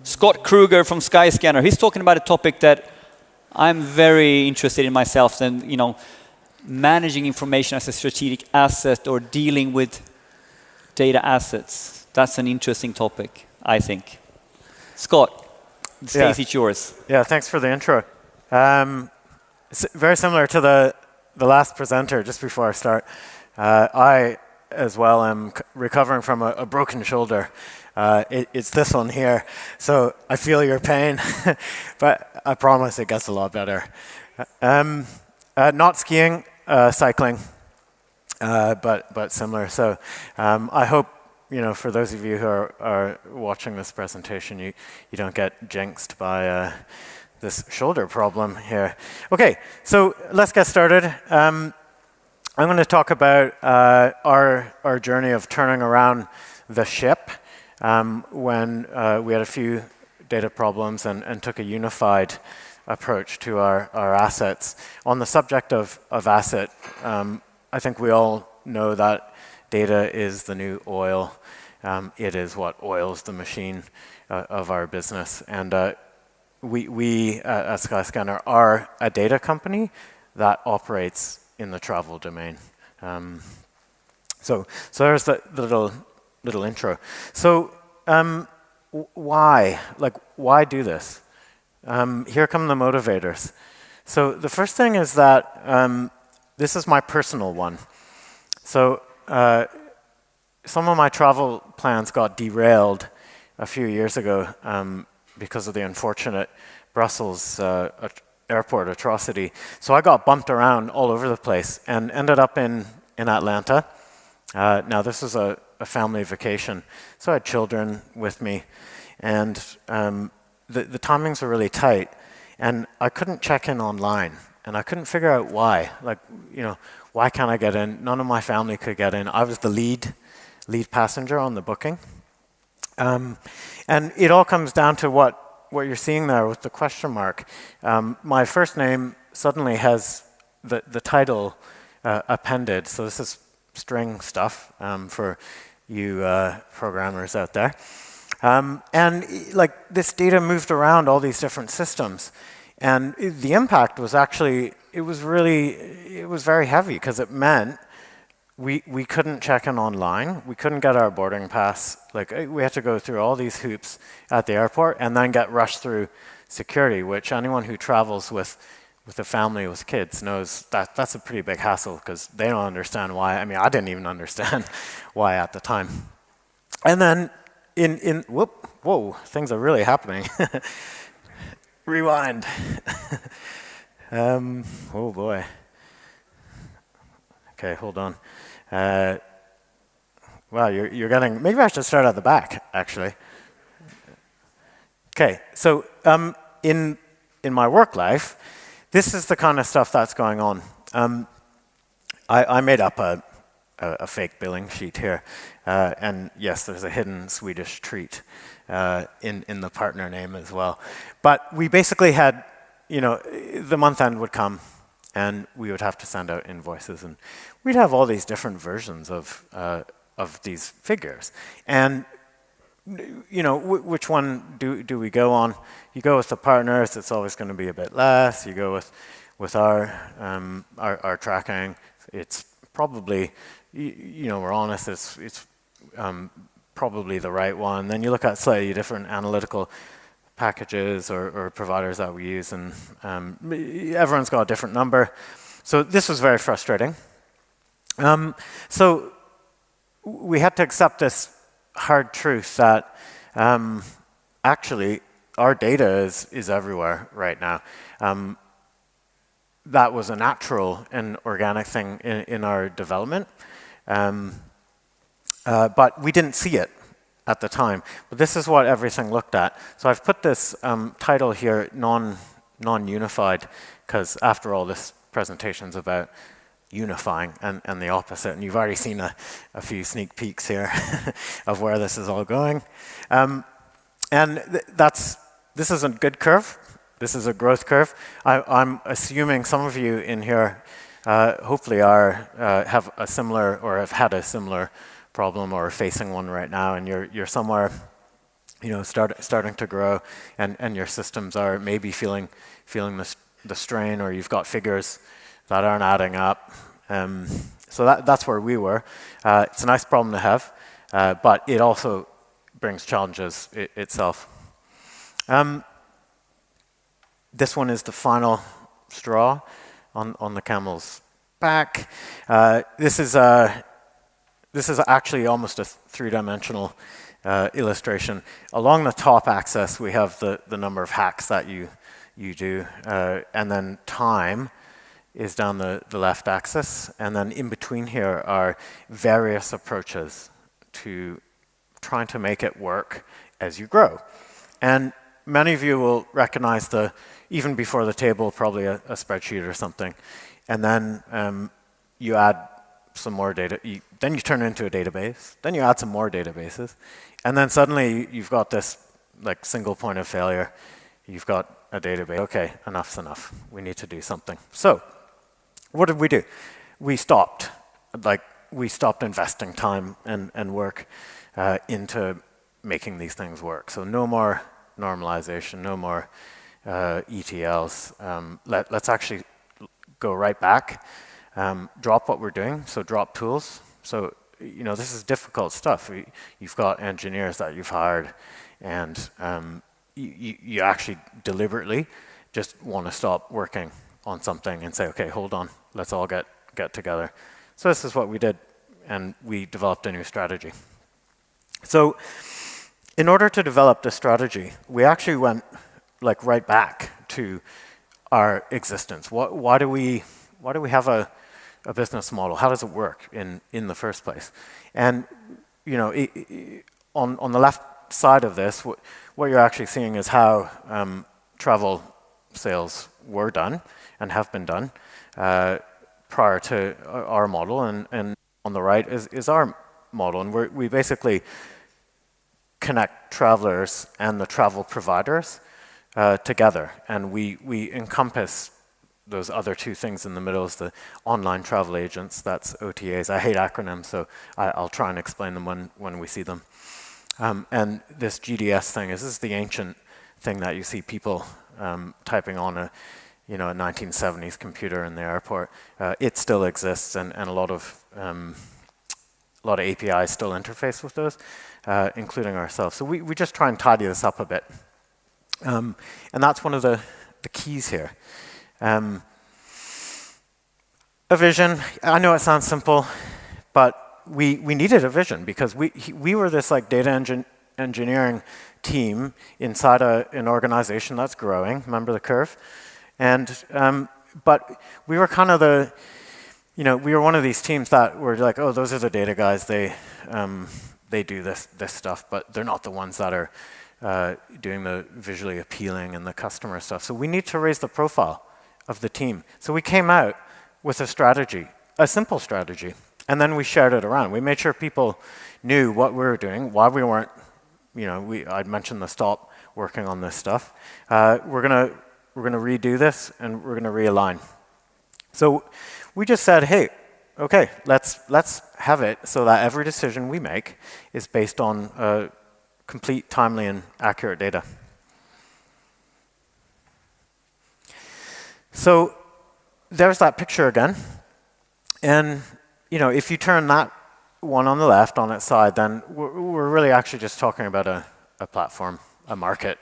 Scott Krueger from Skycanner. He's talking about a topic that I'm very interested in myself, and managing information as a strategic asset or dealing with data assets. That's an interesting topic, I think. Scott, the stage is yours. Yeah, thanks for the intro. It's very similar to the last presenter just before I start. I, as well, am recovering from a broken shoulder. It's this one here. So I feel your pain, but I promise it gets a lot better. Not skiing, cycling, but similar. So I hope, for those of you who are watching this presentation, you don't get jinxed by this shoulder problem here. Okay, so let's get started. I'm going to talk about our journey of turning around the ship when we had a few data problems and took a unified approach to our assets. On the subject of asset, I think we all know that data is the new oil. It is what oils the machine of our business. And we at Skycanner are a data company that operates in the travel domain. So there's the little intro. So why do this? Here come the motivators. So the first thing is that this is my personal one. So some of my travel plans got derailed a few years ago because of the unfortunate Brussels airport atrocity. So I got bumped around all over the place and ended up in Atlanta. Now this was a family vacation, so I had children with me, and the timings were really tight, and I couldn't check in online, and I couldn't figure out why. Why can't I get in? None of my family could get in. I was the lead passenger on the booking. And it all comes down to what you're seeing there with the question mark. My first name suddenly has the title appended, so this is string stuff for you programmers out there. And this data moved around all these different systems. And the impact was actually, it was very heavy because it meant we couldn't check in online. We couldn't get our boarding pass. We had to go through all these hoops at the airport and then get rushed through security, which anyone who travels with a family with kids knows that's a pretty big hassle because they don't understand why. I mean, I didn't even understand why at the time. And then whoa, things are really happening. Rewind. Oh boy. Okay, hold on. Wow, you're getting. Maybe I should start at the back, actually. Okay, so in my work life, this is the kind of stuff that's going on. I made up a fake billing sheet here, and yes, there's a hidden Swedish treat in the partner name as well. But we basically had, the month end would come, and we would have to send out invoices, and we'd have all these different versions of these figures. And which one do we go on? You go with the partners, it's always going to be a bit less. You go with our tracking, it's probably, we're honest, it's probably the right one. Then you look at slightly different analytical packages or providers that we use, and everyone's got a different number. So this was very frustrating. So we had to accept this hard truth that actually our data is everywhere right now. That was a natural and organic thing in our development, but we didn't see it at the time. But this is what everything looked at. So I've put this title here, non-unified, because after all, this presentation's about unifying and the opposite. And you've already seen a few sneak peeks here of where this is all going. And this is a good curve. This is a growth curve. I'm assuming some of you in here hopefully have a similar or have had a similar problem or are facing one right now, and you're somewhere starting to grow, and your systems are maybe feeling the strain, or you've got figures that aren't adding up. So that's where we were. It's a nice problem to have, but it also brings challenges itself. This one is the final straw on the camel's back. This is actually almost a three-dimensional illustration. Along the top axis, we have the number of hacks that you do, and then time is down the left axis, and then in between here are various approaches to trying to make it work as you grow. And many of you will recognize even before the table, probably a spreadsheet or something, and then you add some more data, then you turn it into a database, then you add some more databases, and then suddenly you've got this like single point of failure. You've got a database. Okay, enough's enough. We need to do something. So what did we do? We stopped investing time and work into making these things work. So no more normalization, no more ETLs. Let's actually go right back, drop what we're doing, so drop tools. So this is difficult stuff. You've got engineers that you've hired, and you actually deliberately just want to stop working on something and say, okay, hold on, let's all get together. So this is what we did, and we developed a new strategy. So in order to develop this strategy, we actually went right back to our existence. Why do we have a business model? How does it work in the first place? And on the left side of this, what you're actually seeing is how travel sales were done and have been done prior to our model, and on the right is our model, and we basically connect travelers and the travel providers together, and we encompass those other two things in the middle is the online travel agents, that's OTAs. I hate acronyms, so I'll try and explain them when we see them. And this GDS thing this is the ancient thing that you see people typing on a 1970s computer in the airport. It still exists, and a lot of APIs still interface with those, including ourselves. So we just try and tidy this up a bit. And that's one of the keys here. A vision. I know it sounds simple, but we needed a vision because we were this data engineering team inside an organization that's growing. Remember the curve? And but we were kind of we were one of these teams that were like, oh, those are the data guys. They do this stuff, but they're not the ones that are doing the visually appealing and the customer stuff. So we need to raise the profile of the team. So we came out with a strategy, a simple strategy, and then we shared it around. We made sure people knew what we were doing, why we weren't, I'd mentioned the stop working on this stuff. We're gonna redo this, and we're gonna realign. So we just said, hey, okay, let's have it so that every decision we make is based on complete, timely, and accurate data. So there's that picture again. And if you turn that one on the left on its side, then we're really actually just talking about a platform, a market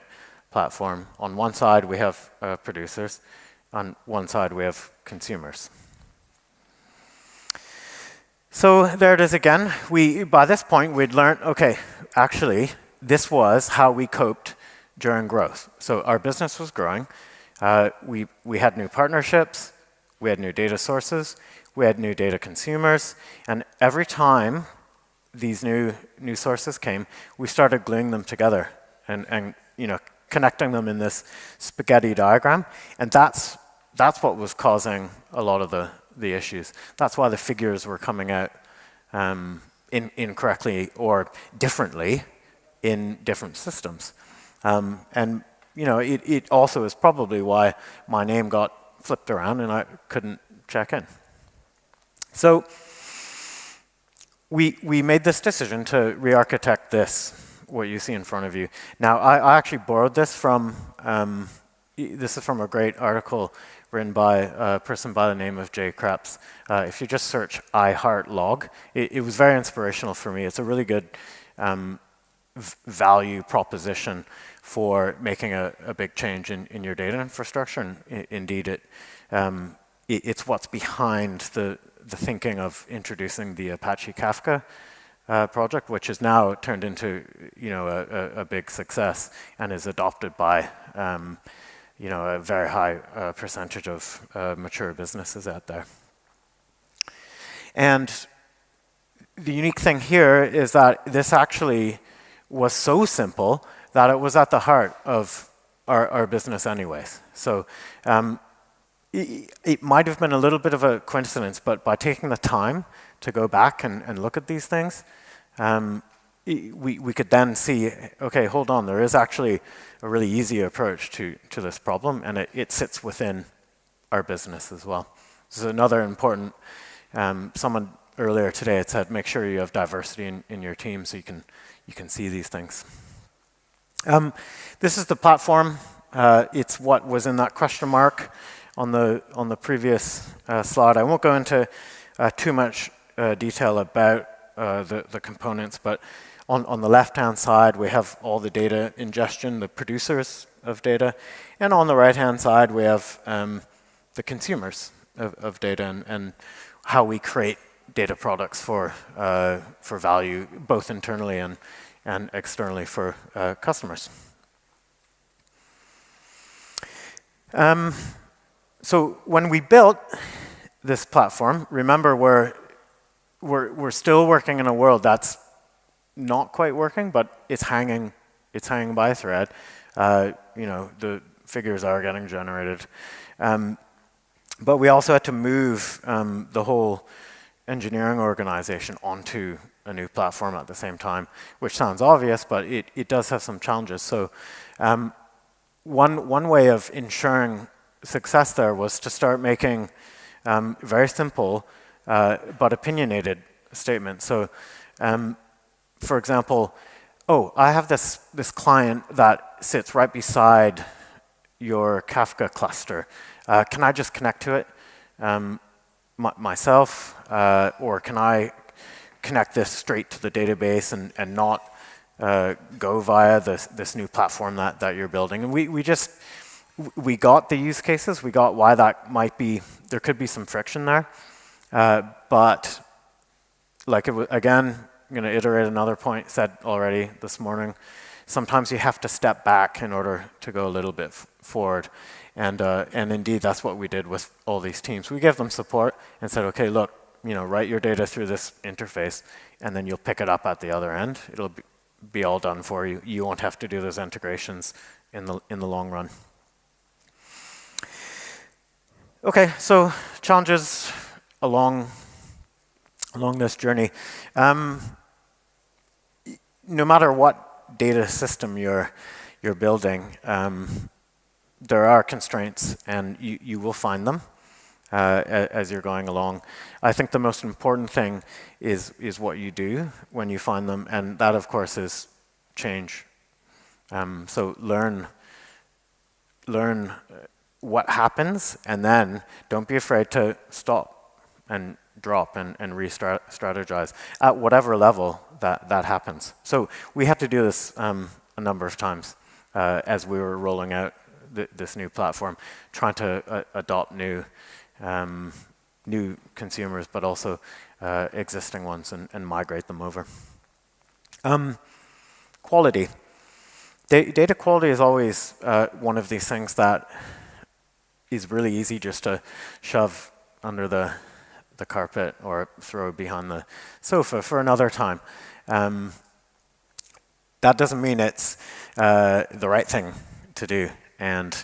platform. On one side, we have producers. On one side, we have consumers. So there it is again. By this point, we'd learned, okay, actually, this was how we coped during growth. So our business was growing. We had new partnerships, we had new data sources, we had new data consumers, and every time these new sources came, we started gluing them together and connecting them in this spaghetti diagram, and that's what was causing a lot of the issues. That's why the figures were coming out incorrectly or differently in different systems. And it also is probably why my name got flipped around and I couldn't check in. So we made this decision to re-architect this what you see in front of you. Now, I actually borrowed this from, this is from a great article written by a person by the name of Jay Krebs. If you just search I heart log, it was very inspirational for me. It's a really good value proposition for making a big change in your data infrastructure. And indeed, it's what's behind the thinking of introducing the Apache Kafka project, which is now turned into a big success and is adopted by a very high percentage of mature businesses out there. And the unique thing here is that this actually was so simple that it was at the heart of our business anyways. So it might have been a little bit of a coincidence, but by taking the time to go back and look at these things, we could then see, okay, hold on, there is actually a really easy approach to this problem, and it sits within our business as well. This is another important, someone earlier today had said, make sure you have diversity in your team so you can see these things. This is the platform. It's what was in that question mark on the previous slide. I won't go into too much detail about the components, but on the left-hand side, we have all the data ingestion, the producers of data, and on the right-hand side, we have the consumers of data and how we create data products for value, both internally and externally for customers. So when we built this platform, remember we're still working in a world that's not quite working, but it's hanging by a thread. The figures are getting generated. But we also had to move the whole engineering organization onto a new platform at the same time, which sounds obvious, but it does have some challenges. So one way of ensuring success there was to start making very simple but opinionated statements. So for example, I have this client that sits right beside your Kafka cluster. Can I just connect to it myself, or can I connect this straight to the database and not go via this new platform that you're building? And we got the use cases, we got why that might be, there could be some friction there, but like again, I'm going to iterate another point said already this morning. Sometimes you have to step back in order to go a little bit forward. And indeed, that's what we did with all these teams. We gave them support and said, okay, look, write your data through this interface, and then you'll pick it up at the other end. It'll be all done for you. You won't have to do those integrations in the long run. Okay, so challenges along this journey. No matter what data system you're building, there are constraints, and you will find them as you're going along. I think the most important thing is what you do when you find them, and that, of course, is change. So learn what happens, and then don't be afraid to stop and drop and re-strategize at whatever level that happens. So we had to do this a number of times as we were rolling out this new platform, trying to adopt new consumers, but also existing ones and migrate them over. Quality. Data quality is always one of these things that is really easy just to shove under the carpet or throw behind the sofa for another time. That doesn't mean it's the right thing to do. And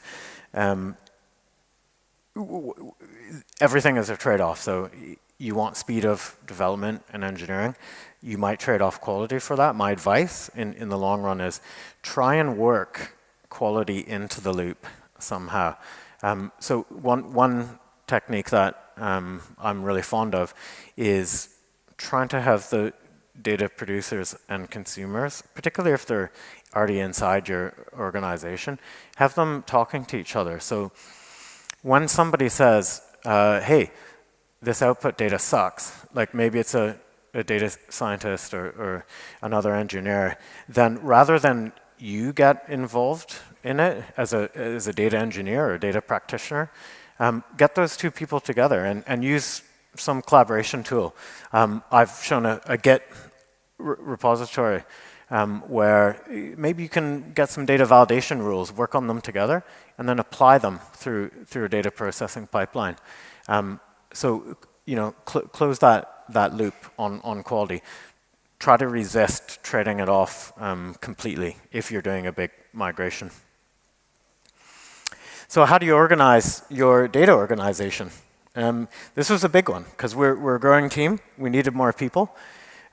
everything is a trade-off. So you want speed of development and engineering. You might trade off quality for that. My advice in the long run is try and work quality into the loop somehow. So one technique that I'm really fond of is trying to have the data producers and consumers, particularly if they're already inside your organization, have them talking to each other. So when somebody says, hey, this output data sucks, like maybe it's a data scientist or another engineer, then rather than you get involved in it as a data engineer or a data practitioner, get those two people together and use some collaboration tool. I've shown a Git repository where maybe you can get some data validation rules, work on them together, and then apply them through a data processing pipeline. So close that loop on quality. Try to resist trading it off completely if you're doing a big migration. So how do you organize your data organization? This was a big one, because we're a growing team. We needed more people.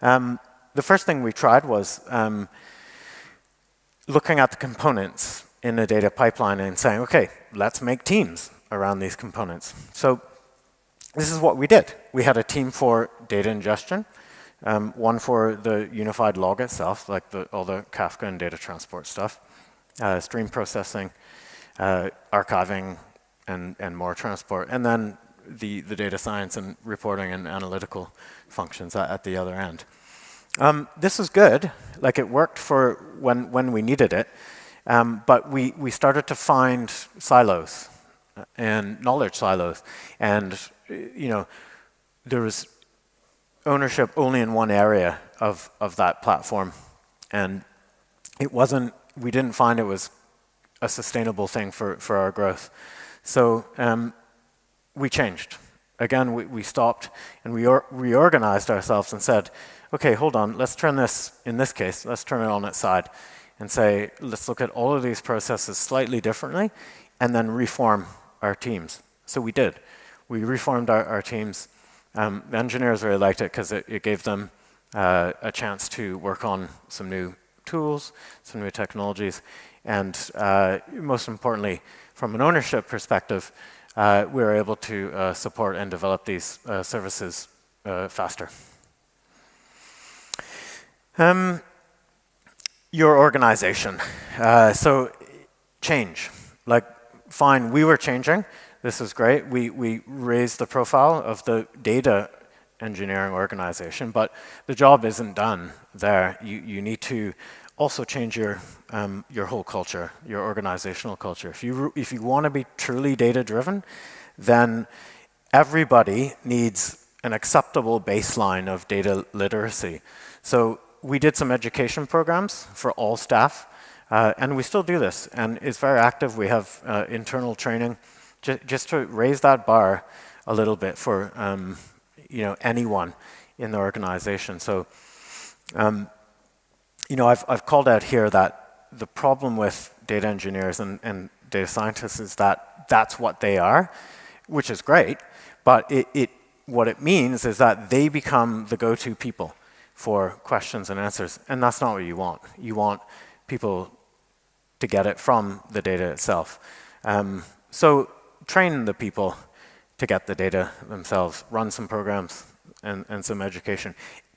The first thing we tried was looking at the components in a data pipeline and saying, OK, let's make teams around these components. So this is what we did. We had a team for data ingestion, one for the unified log itself, like all the Kafka and data transport stuff, stream processing, archiving, and more transport, and then the data science and reporting and analytical functions at the other end. This was good, like it worked for when we needed it, but we started to find silos and knowledge silos, and there was ownership only in one area of that platform, and we didn't find it was a sustainable thing for our growth. So we changed. Again, we stopped and we reorganized ourselves and said, OK, hold on, let's turn this, in this case, let's turn it on its side and say, let's look at all of these processes slightly differently and then reform our teams. So we did. We reformed our teams. The engineers really liked it because it gave them a chance to work on some new tools, some new technologies, and most importantly, from an ownership perspective, we were able to support and develop these services faster. Your organization. So change. Like, fine, we were changing. This is great. We raised the profile of the data engineering organization, but the job isn't done there. You need to also change your whole culture, your organizational culture. If you want to be truly data-driven, then everybody needs an acceptable baseline of data literacy. So we did some education programs for all staff, and we still do this, and it's very active. We have internal training just to raise that bar a little bit for anyone in the organization. So I've called out here that the problem with data engineers and data scientists is that that's what they are, which is great, but what it means is that they become the go-to people for questions and answers, and that's not what you want. You want people to get it from the data itself. So train the people to get the data themselves, run some programs and some education.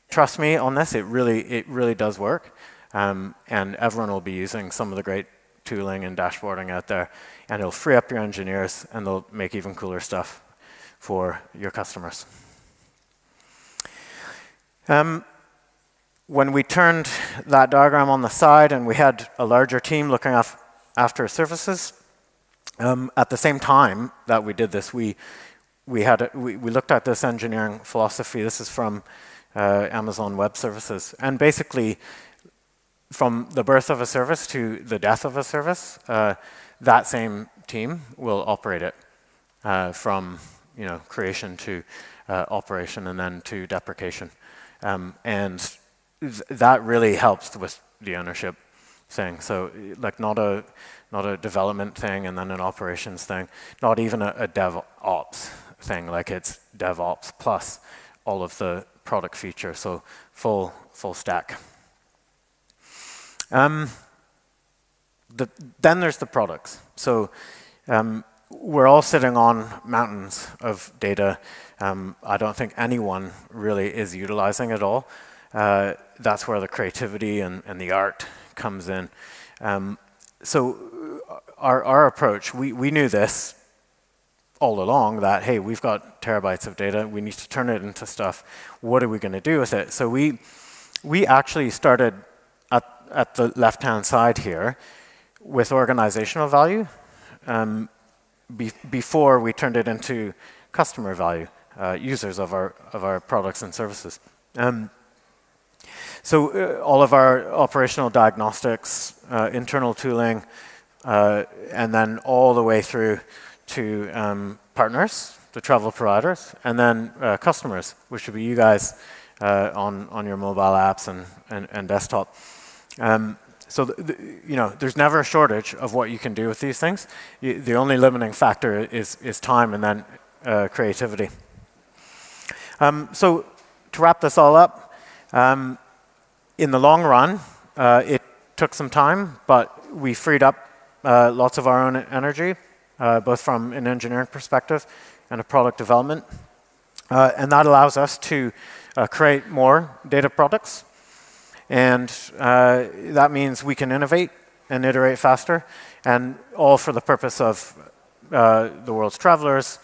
Trust me on this, it really does work, and everyone will be using some of the great tooling and dashboarding out there, and it'll free up your engineers, and they'll make even cooler stuff for your customers. When we turned that diagram on the side and we had a larger team looking after services, at the same time that we did this, we looked at this engineering philosophy. This is from Amazon Web Services. And basically, from the birth of a service to the death of a service, that same team will operate it from creation to operation and then to deprecation. And that really helps with the ownership thing. So like not a development thing and then an operations thing, not even a DevOps thing, like it's DevOps plus all of the product features, so full stack. Then there's the products. So we're all sitting on mountains of data. I don't think anyone really is utilizing it all. that's where the creativity and the art comes in. So our approach, we knew this all along, that, hey, we've got terabytes of data, we need to turn it into stuff. What are we going to do with it? So we actually started at the left-hand side here with organizational value before we turned it into customer value, users of our products and services. So all of our operational diagnostics, internal tooling, and then all the way through to partners, the travel providers, and then customers, which would be you guys on your mobile apps and desktop. So there's never a shortage of what you can do with these things. The only limiting factor is time and then creativity. So to wrap this all up, in the long run, it took some time, but we freed up lots of our own energy, both from an engineering perspective and a product development. And that allows us to create more data products. And that means we can innovate and iterate faster, and all for the purpose of the world's travelers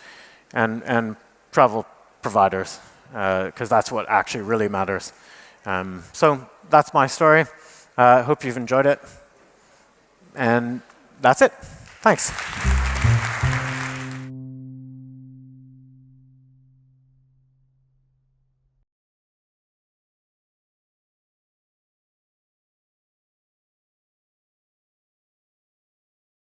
and travel providers, because that's what actually really matters. So that's my story. Hope you've enjoyed it. And that's it. Thanks.